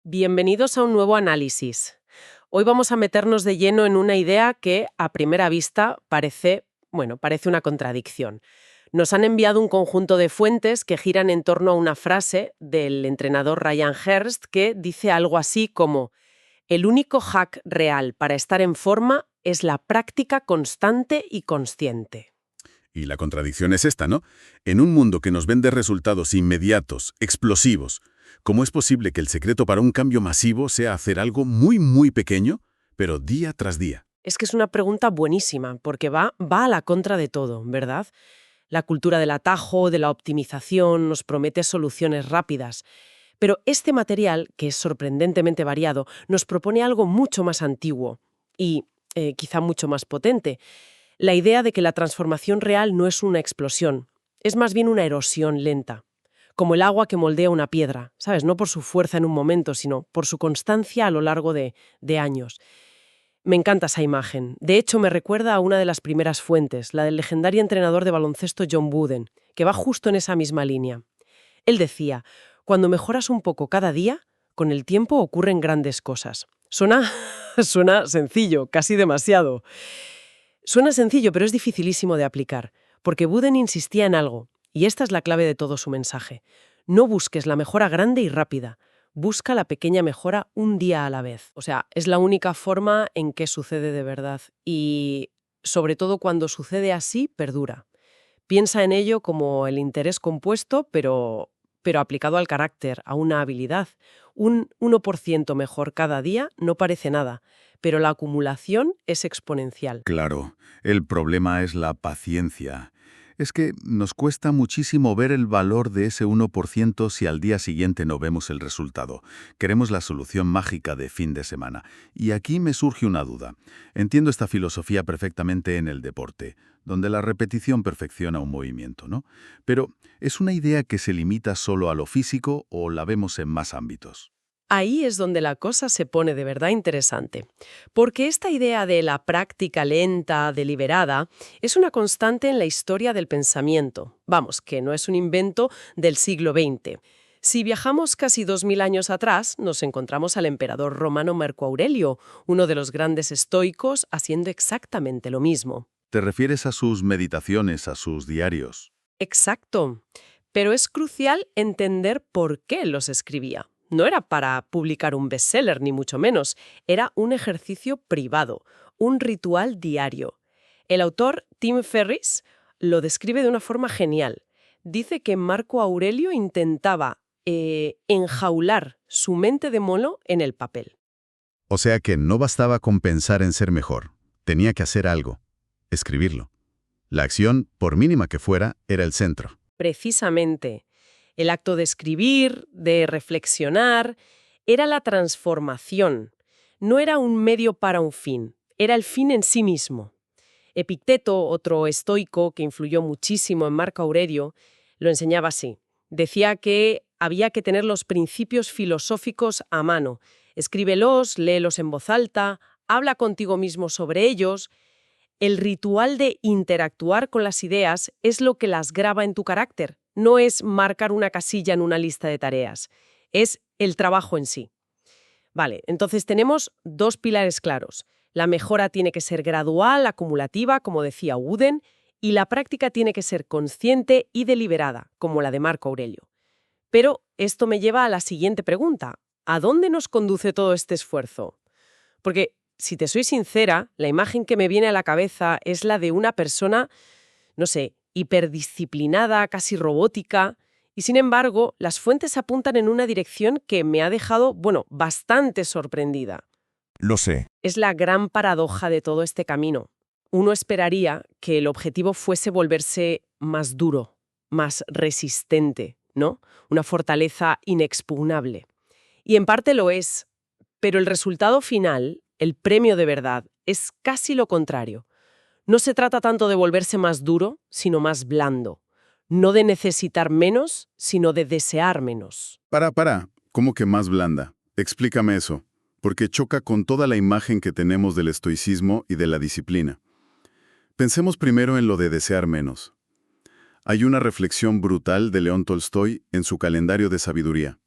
Bienvenidos a un nuevo análisis. Hoy vamos a meternos de lleno en una idea que, a primera vista, parece una contradicción. Nos han enviado un conjunto de fuentes que giran en torno a una frase del entrenador Ryan Hurst que dice algo así como: el único hack real para estar en forma es la práctica constante y consciente. Y la contradicción es esta, ¿no? En un mundo que nos vende resultados inmediatos, explosivos, ¿cómo es posible que el secreto para un cambio masivo sea hacer algo muy, muy pequeño, pero día tras día? Es que es una pregunta buenísima, porque va a la contra de todo, ¿verdad? La cultura del atajo, de la optimización, nos promete soluciones rápidas. Pero este material, que es sorprendentemente variado, nos propone algo mucho más antiguo y quizá mucho más potente. La idea de que la transformación real no es una explosión, es más bien una erosión lenta. Como el agua que moldea una piedra, ¿sabes? No por su fuerza en un momento, sino por su constancia a lo largo de años. Me encanta esa imagen. De hecho, me recuerda a una de las primeras fuentes, la del legendario entrenador de baloncesto John Wooden, que va justo en esa misma línea. Él decía: cuando mejoras un poco cada día, con el tiempo ocurren grandes cosas. Suena sencillo, casi demasiado. Suena sencillo, pero es dificilísimo de aplicar, porque Wooden insistía en algo, y esta es la clave de todo su mensaje. No busques la mejora grande y rápida. Busca la pequeña mejora un día a la vez. O sea, es la única forma en que sucede de verdad. Y, sobre todo, cuando sucede así, perdura. Piensa en ello como el interés compuesto, pero aplicado al carácter, a una habilidad. Un 1% mejor cada día no parece nada, pero la acumulación es exponencial. Claro, el problema es la paciencia. Es que nos cuesta muchísimo ver el valor de ese 1% si al día siguiente no vemos el resultado. Queremos la solución mágica de fin de semana. Y aquí me surge una duda. Entiendo esta filosofía perfectamente en el deporte, donde la repetición perfecciona un movimiento, ¿no? Pero, ¿es una idea que se limita solo a lo físico o la vemos en más ámbitos? Ahí es donde la cosa se pone de verdad interesante, porque esta idea de la práctica lenta, deliberada, es una constante en la historia del pensamiento. Vamos, que no es un invento del siglo XX. Si viajamos casi 2000 años atrás, nos encontramos al emperador romano Marco Aurelio, uno de los grandes estoicos, haciendo exactamente lo mismo. ¿Te refieres a sus meditaciones, a sus diarios? Exacto. Pero es crucial entender por qué los escribía. No era para publicar un bestseller, ni mucho menos. Era un ejercicio privado, un ritual diario. El autor Tim Ferriss lo describe de una forma genial. Dice que Marco Aurelio intentaba enjaular su mente de mono en el papel. O sea que no bastaba con pensar en ser mejor. Tenía que hacer algo. Escribirlo. La acción, por mínima que fuera, era el centro. Precisamente, el acto de escribir, de reflexionar, era la transformación. No era un medio para un fin, era el fin en sí mismo. Epicteto, otro estoico que influyó muchísimo en Marco Aurelio, lo enseñaba así. Decía que había que tener los principios filosóficos a mano. Escríbelos, léelos en voz alta, habla contigo mismo sobre ellos. El ritual de interactuar con las ideas es lo que las graba en tu carácter. No es marcar una casilla en una lista de tareas. Es el trabajo en sí. Vale, entonces tenemos dos pilares claros. La mejora tiene que ser gradual, acumulativa, como decía Wooden, y la práctica tiene que ser consciente y deliberada, como la de Marco Aurelio. Pero esto me lleva a la siguiente pregunta. ¿A dónde nos conduce todo este esfuerzo? Porque, si te soy sincera, la imagen que me viene a la cabeza es la de una persona, no sé, hiperdisciplinada, casi robótica, y sin embargo, las fuentes apuntan en una dirección que me ha dejado, bastante sorprendida. Lo sé. Es la gran paradoja de todo este camino. Uno esperaría que el objetivo fuese volverse más duro, más resistente, ¿no? Una fortaleza inexpugnable. Y en parte lo es, pero el resultado final, el premio de verdad, es casi lo contrario. No se trata tanto de volverse más duro, sino más blando. No de necesitar menos, sino de desear menos. Para. ¿Cómo que más blanda? Explícame eso, porque choca con toda la imagen que tenemos del estoicismo y de la disciplina. Pensemos primero en lo de desear menos. Hay una reflexión brutal de León Tolstoy en su Calendario de Sabiduría.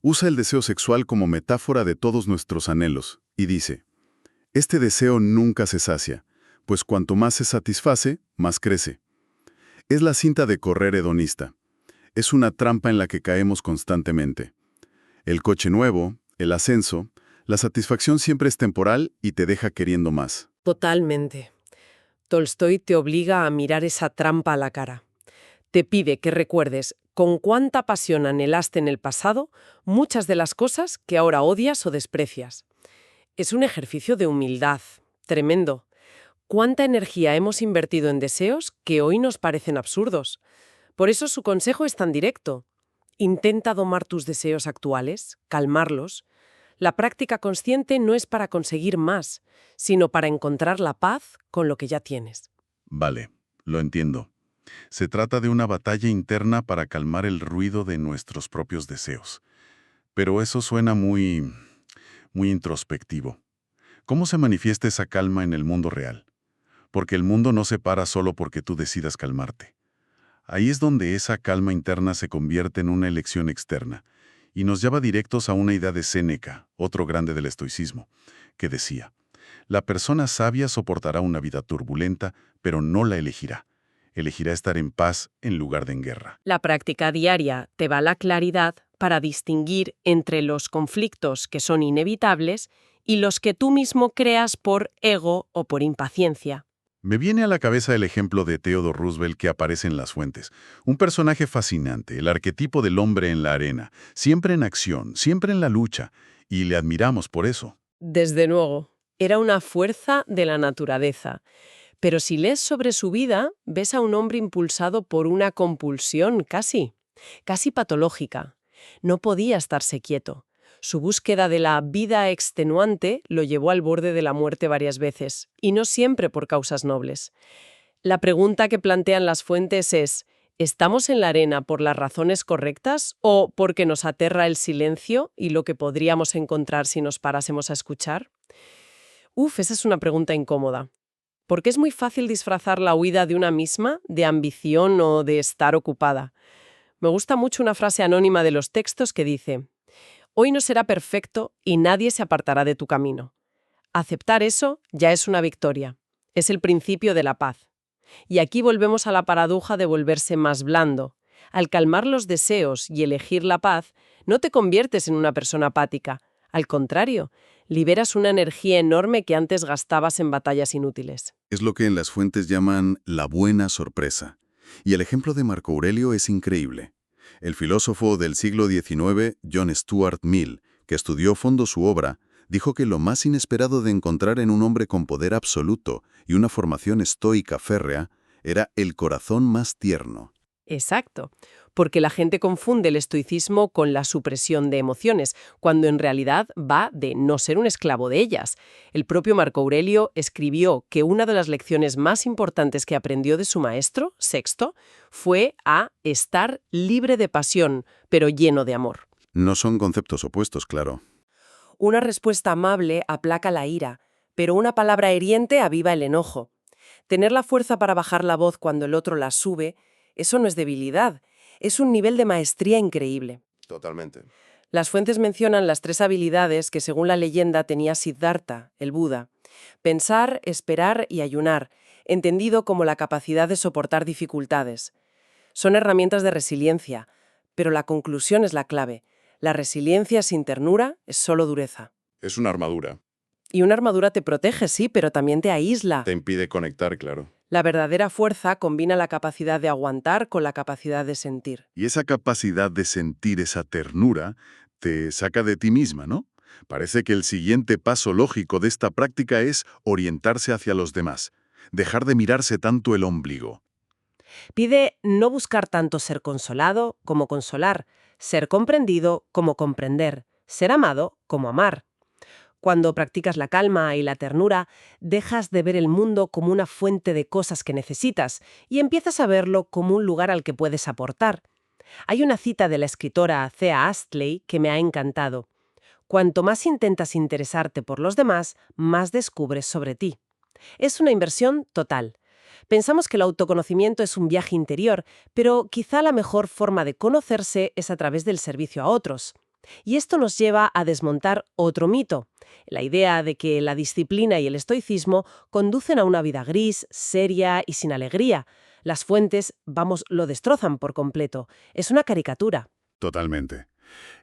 Usa el deseo sexual como metáfora de todos nuestros anhelos y dice, este deseo nunca se sacia, pues cuanto más se satisface, más crece. Es la cinta de correr hedonista. Es una trampa en la que caemos constantemente. El coche nuevo, el ascenso, la satisfacción siempre es temporal y te deja queriendo más. Totalmente. Tolstoy te obliga a mirar esa trampa a la cara. Te pide que recuerdes con cuánta pasión anhelaste en el pasado muchas de las cosas que ahora odias o desprecias. Es un ejercicio de humildad, tremendo. ¿Cuánta energía hemos invertido en deseos que hoy nos parecen absurdos? Por eso su consejo es tan directo. Intenta domar tus deseos actuales, calmarlos. La práctica consciente no es para conseguir más, sino para encontrar la paz con lo que ya tienes. Vale, lo entiendo. Se trata de una batalla interna para calmar el ruido de nuestros propios deseos. Pero eso suena muy introspectivo. ¿Cómo se manifiesta esa calma en el mundo real? Porque el mundo no se para solo porque tú decidas calmarte. Ahí es donde esa calma interna se convierte en una elección externa y nos lleva directos a una idea de Séneca, otro grande del estoicismo, que decía, la persona sabia soportará una vida turbulenta, pero no la elegirá. Elegirá estar en paz en lugar de en guerra. La práctica diaria te da la claridad para distinguir entre los conflictos que son inevitables y los que tú mismo creas por ego o por impaciencia. Me viene a la cabeza el ejemplo de Theodore Roosevelt que aparece en Las Fuentes. Un personaje fascinante, el arquetipo del hombre en la arena, siempre en acción, siempre en la lucha, y le admiramos por eso. Desde luego, era una fuerza de la naturaleza. Pero si lees sobre su vida, ves a un hombre impulsado por una compulsión casi patológica. No podía estarse quieto. Su búsqueda de la vida extenuante lo llevó al borde de la muerte varias veces, y no siempre por causas nobles. La pregunta que plantean las fuentes es, ¿estamos en la arena por las razones correctas o porque nos aterra el silencio y lo que podríamos encontrar si nos parásemos a escuchar? Esa es una pregunta incómoda. Porque es muy fácil disfrazar la huida de una misma, de ambición o de estar ocupada. Me gusta mucho una frase anónima de los textos que dice, hoy no será perfecto y nadie se apartará de tu camino. Aceptar eso ya es una victoria. Es el principio de la paz. Y aquí volvemos a la paradoja de volverse más blando. Al calmar los deseos y elegir la paz, no te conviertes en una persona apática. Al contrario, liberas una energía enorme que antes gastabas en batallas inútiles. Es lo que en Las Fuentes llaman la buena sorpresa. Y el ejemplo de Marco Aurelio es increíble. El filósofo del siglo XIX, John Stuart Mill, que estudió a fondo su obra, dijo que lo más inesperado de encontrar en un hombre con poder absoluto y una formación estoica férrea era el corazón más tierno. Exacto, porque la gente confunde el estoicismo con la supresión de emociones, cuando en realidad va de no ser un esclavo de ellas. El propio Marco Aurelio escribió que una de las lecciones más importantes que aprendió de su maestro, Sexto, fue a estar libre de pasión, pero lleno de amor. No son conceptos opuestos, claro. Una respuesta amable aplaca la ira, pero una palabra hiriente aviva el enojo. Tener la fuerza para bajar la voz cuando el otro la sube, eso no es debilidad, es un nivel de maestría increíble. Totalmente. Las fuentes mencionan las 3 habilidades que según la leyenda tenía Siddhartha, el Buda. Pensar, esperar y ayunar, entendido como la capacidad de soportar dificultades. Son herramientas de resiliencia, pero la conclusión es la clave. La resiliencia sin ternura es solo dureza. Es una armadura. Y una armadura te protege, sí, pero también te aísla. Te impide conectar, claro. La verdadera fuerza combina la capacidad de aguantar con la capacidad de sentir. Y esa capacidad de sentir esa ternura te saca de ti misma, ¿no? Parece que el siguiente paso lógico de esta práctica es orientarse hacia los demás, dejar de mirarse tanto el ombligo. Pide no buscar tanto ser consolado como consolar, ser comprendido como comprender, ser amado como amar. Cuando practicas la calma y la ternura, dejas de ver el mundo como una fuente de cosas que necesitas y empiezas a verlo como un lugar al que puedes aportar. Hay una cita de la escritora Thea Astley que me ha encantado. Cuanto más intentas interesarte por los demás, más descubres sobre ti. Es una inversión total. Pensamos que el autoconocimiento es un viaje interior, pero quizá la mejor forma de conocerse es a través del servicio a otros. Y esto nos lleva a desmontar otro mito, la idea de que la disciplina y el estoicismo conducen a una vida gris, seria y sin alegría. Las fuentes, vamos, lo destrozan por completo. Es una caricatura. Totalmente.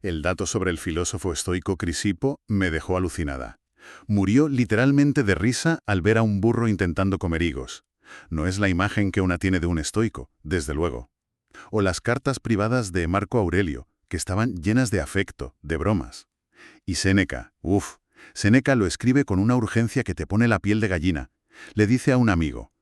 El dato sobre el filósofo estoico Crisipo me dejó alucinada. Murió literalmente de risa al ver a un burro intentando comer higos. No es la imagen que una tiene de un estoico, desde luego. O las cartas privadas de Marco Aurelio, que estaban llenas de afecto, de bromas. Y Séneca, Séneca lo escribe con una urgencia que te pone la piel de gallina. Le dice a un amigo: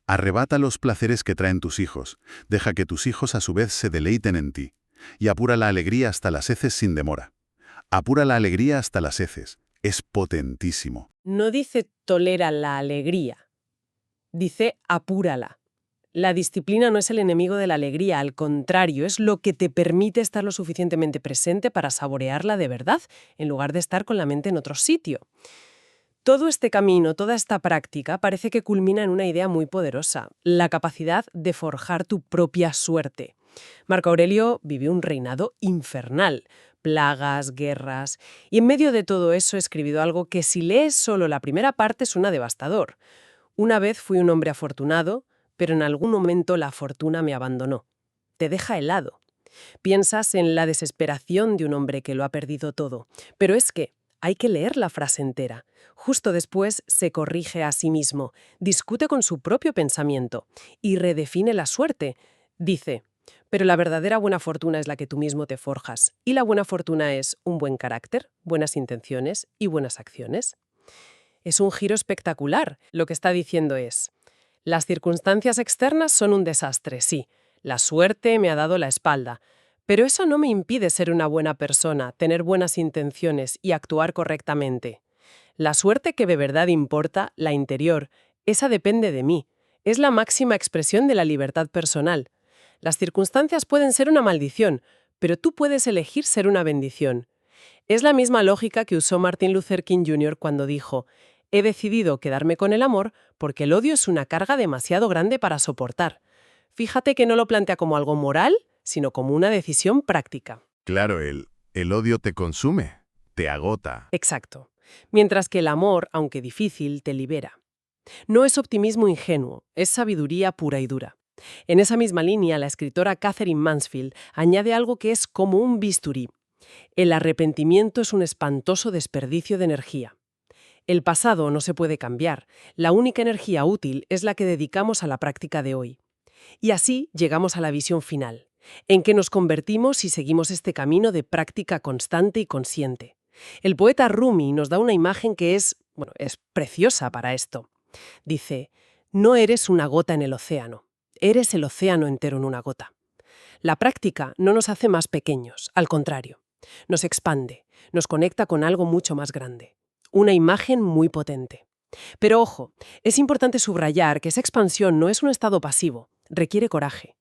arrebata los placeres que traen tus hijos, deja que tus hijos a su vez se deleiten en ti, y apura la alegría hasta las heces sin demora. Apura la alegría hasta las heces. Es potentísimo. No dice tolera la alegría, dice apúrala. La disciplina no es el enemigo de la alegría, al contrario, es lo que te permite estar lo suficientemente presente para saborearla de verdad, en lugar de estar con la mente en otro sitio. Todo este camino, toda esta práctica, parece que culmina en una idea muy poderosa, la capacidad de forjar tu propia suerte. Marco Aurelio vivió un reinado infernal, plagas, guerras, y en medio de todo eso ha escribido algo que si lees solo la primera parte suena devastador. Una vez fui un hombre afortunado, pero en algún momento la fortuna me abandonó. Te deja helado. Piensas en la desesperación de un hombre que lo ha perdido todo, pero es que hay que leer la frase entera. Justo después se corrige a sí mismo, discute con su propio pensamiento y redefine la suerte. Dice: pero la verdadera buena fortuna es la que tú mismo te forjas, y la buena fortuna es un buen carácter, buenas intenciones y buenas acciones. Es un giro espectacular. Lo que está diciendo es: las circunstancias externas son un desastre, sí. La suerte me ha dado la espalda. Pero eso no me impide ser una buena persona, tener buenas intenciones y actuar correctamente. La suerte que de verdad importa, la interior, esa depende de mí. Es la máxima expresión de la libertad personal. Las circunstancias pueden ser una maldición, pero tú puedes elegir ser una bendición. Es la misma lógica que usó Martin Luther King Jr. cuando dijo: he decidido quedarme con el amor porque el odio es una carga demasiado grande para soportar. Fíjate que no lo plantea como algo moral, sino como una decisión práctica. Claro, el odio te consume, te agota. Exacto. Mientras que el amor, aunque difícil, te libera. No es optimismo ingenuo, es sabiduría pura y dura. En esa misma línea, la escritora Catherine Mansfield añade algo que es como un bisturí. El arrepentimiento es un espantoso desperdicio de energía. El pasado no se puede cambiar, la única energía útil es la que dedicamos a la práctica de hoy. Y así llegamos a la visión final, en que nos convertimos si seguimos este camino de práctica constante y consciente. El poeta Rumi nos da una imagen que es preciosa para esto. Dice: no eres una gota en el océano, eres el océano entero en una gota. La práctica no nos hace más pequeños, al contrario, nos expande, nos conecta con algo mucho más grande. Una imagen muy potente. Pero ojo, es importante subrayar que esa expansión no es un estado pasivo, requiere coraje.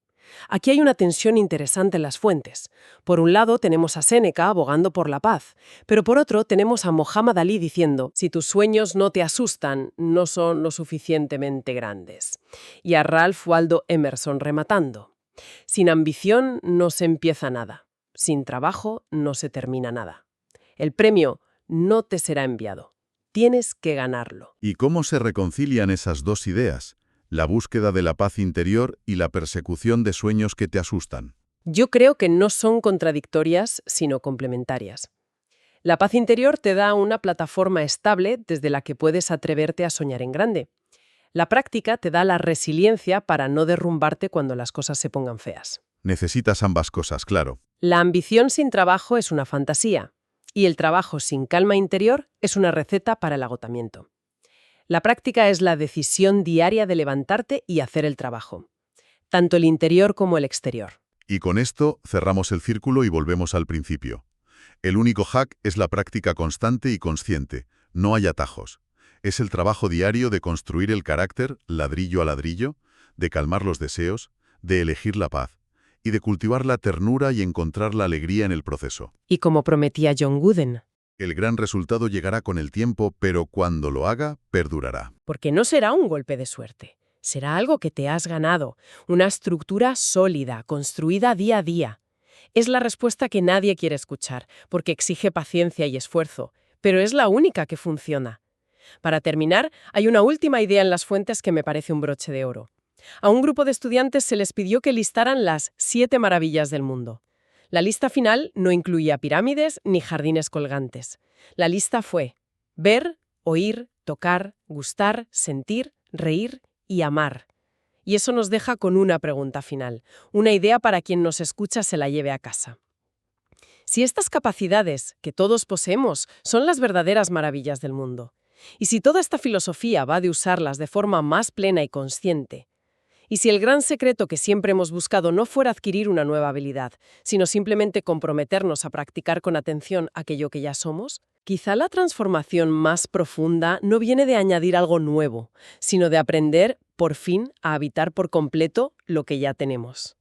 Aquí hay una tensión interesante en las fuentes. Por un lado tenemos a Séneca abogando por la paz, pero por otro tenemos a Muhammad Ali diciendo: si tus sueños no te asustan, no son lo suficientemente grandes. Y a Ralph Waldo Emerson rematando: sin ambición no se empieza nada, sin trabajo no se termina nada. El premio no te será enviado, tienes que ganarlo. ¿Y cómo se reconcilian esas dos ideas? La búsqueda de la paz interior y la persecución de sueños que te asustan. Yo creo que no son contradictorias, sino complementarias. La paz interior te da una plataforma estable desde la que puedes atreverte a soñar en grande. La práctica te da la resiliencia para no derrumbarte cuando las cosas se pongan feas. Necesitas ambas cosas, claro. La ambición sin trabajo es una fantasía, y el trabajo sin calma interior es una receta para el agotamiento. La práctica es la decisión diaria de levantarte y hacer el trabajo, tanto el interior como el exterior. Y con esto cerramos el círculo y volvemos al principio. El único hack es la práctica constante y consciente. No hay atajos. Es el trabajo diario de construir el carácter, ladrillo a ladrillo, de calmar los deseos, de elegir la paz y de cultivar la ternura y encontrar la alegría en el proceso. Y como prometía John Wooden: El gran resultado llegará con el tiempo, pero cuando lo haga, perdurará. porque no será un golpe de suerte, será algo que te has ganado, una estructura sólida, construida día a día. Es la respuesta que nadie quiere escuchar, porque exige paciencia y esfuerzo, pero es la única que funciona. Para terminar, hay una última idea en las fuentes que me parece un broche de oro. A un grupo de estudiantes se les pidió que listaran las 7 maravillas del mundo. La lista final no incluía pirámides ni jardines colgantes. La lista fue ver, oír, tocar, gustar, sentir, reír y amar. Y eso nos deja con una pregunta final, una idea para quien nos escucha se la lleve a casa. Si estas capacidades, que todos poseemos, son las verdaderas maravillas del mundo, y si toda esta filosofía va de usarlas de forma más plena y consciente, y si el gran secreto que siempre hemos buscado no fuera adquirir una nueva habilidad, sino simplemente comprometernos a practicar con atención aquello que ya somos, quizá la transformación más profunda no viene de añadir algo nuevo, sino de aprender, por fin, a habitar por completo lo que ya tenemos.